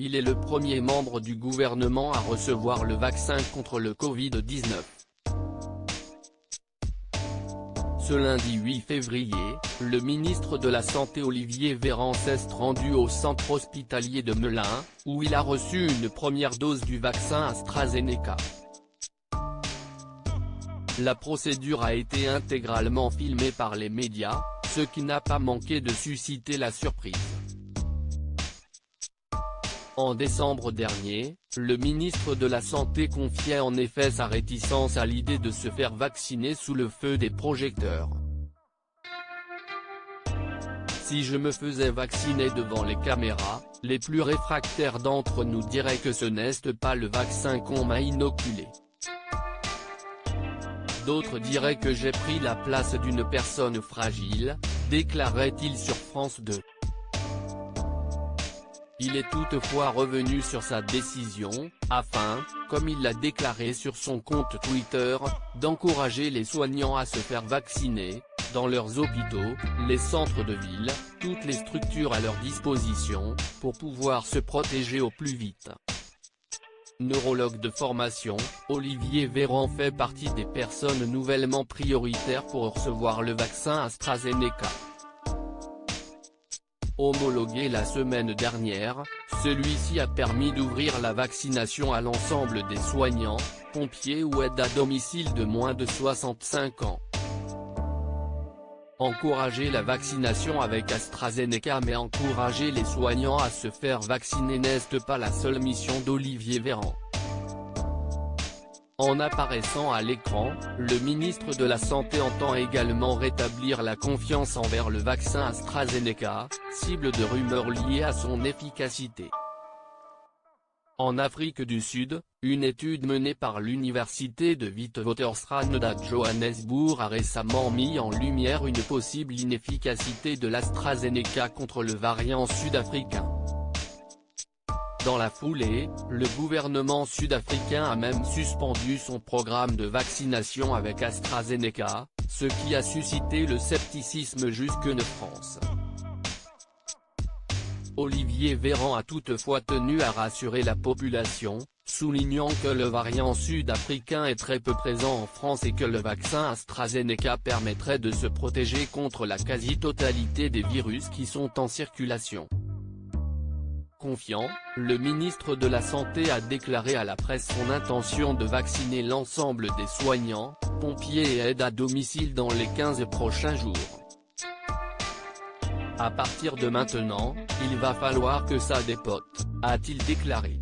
Il est le premier membre du gouvernement à recevoir le vaccin contre le Covid-19. Ce lundi 8 février, le ministre de la Santé Olivier Véran s'est rendu au centre hospitalier de Melun, où il a reçu une première dose du vaccin AstraZeneca. La procédure a été intégralement filmée par les médias, ce qui n'a pas manqué de susciter la surprise. En décembre dernier, le ministre de la Santé confiait en effet sa réticence à l'idée de se faire vacciner sous le feu des projecteurs. Si je me faisais vacciner devant les caméras, les plus réfractaires d'entre nous diraient que ce n'est pas le vaccin qu'on m'a inoculé. D'autres diraient que j'ai pris la place d'une personne fragile, déclarait-il sur France 2. Il est toutefois revenu sur sa décision, afin, comme il l'a déclaré sur son compte Twitter, d'encourager les soignants à se faire vacciner, dans leurs hôpitaux, les centres de ville, toutes les structures à leur disposition, pour pouvoir se protéger au plus vite. Neurologue de formation, Olivier Véran fait partie des personnes nouvellement prioritaires pour recevoir le vaccin AstraZeneca. Homologué la semaine dernière, celui-ci a permis d'ouvrir la vaccination à l'ensemble des soignants, pompiers ou aides à domicile de moins de 65 ans. Encourager la vaccination avec AstraZeneca mais encourager les soignants à se faire vacciner n'est pas la seule mission d'Olivier Véran. En apparaissant à l'écran, le ministre de la Santé entend également rétablir la confiance envers le vaccin AstraZeneca, cible de rumeurs liées à son efficacité. En Afrique du Sud, une étude menée par l'université de Witwatersrand à Johannesburg a récemment mis en lumière une possible inefficacité de l'AstraZeneca contre le variant sud-africain. Dans la foulée, le gouvernement sud-africain a même suspendu son programme de vaccination avec AstraZeneca, ce qui a suscité le scepticisme jusque en France. Olivier Véran a toutefois tenu à rassurer la population, soulignant que le variant sud-africain est très peu présent en France et que le vaccin AstraZeneca permettrait de se protéger contre la quasi-totalité des virus qui sont en circulation. Confiant, le ministre de la Santé a déclaré à la presse son intention de vacciner l'ensemble des soignants, pompiers et aides à domicile dans les 15 prochains jours. À partir de maintenant, il va falloir que ça dépote, a-t-il déclaré.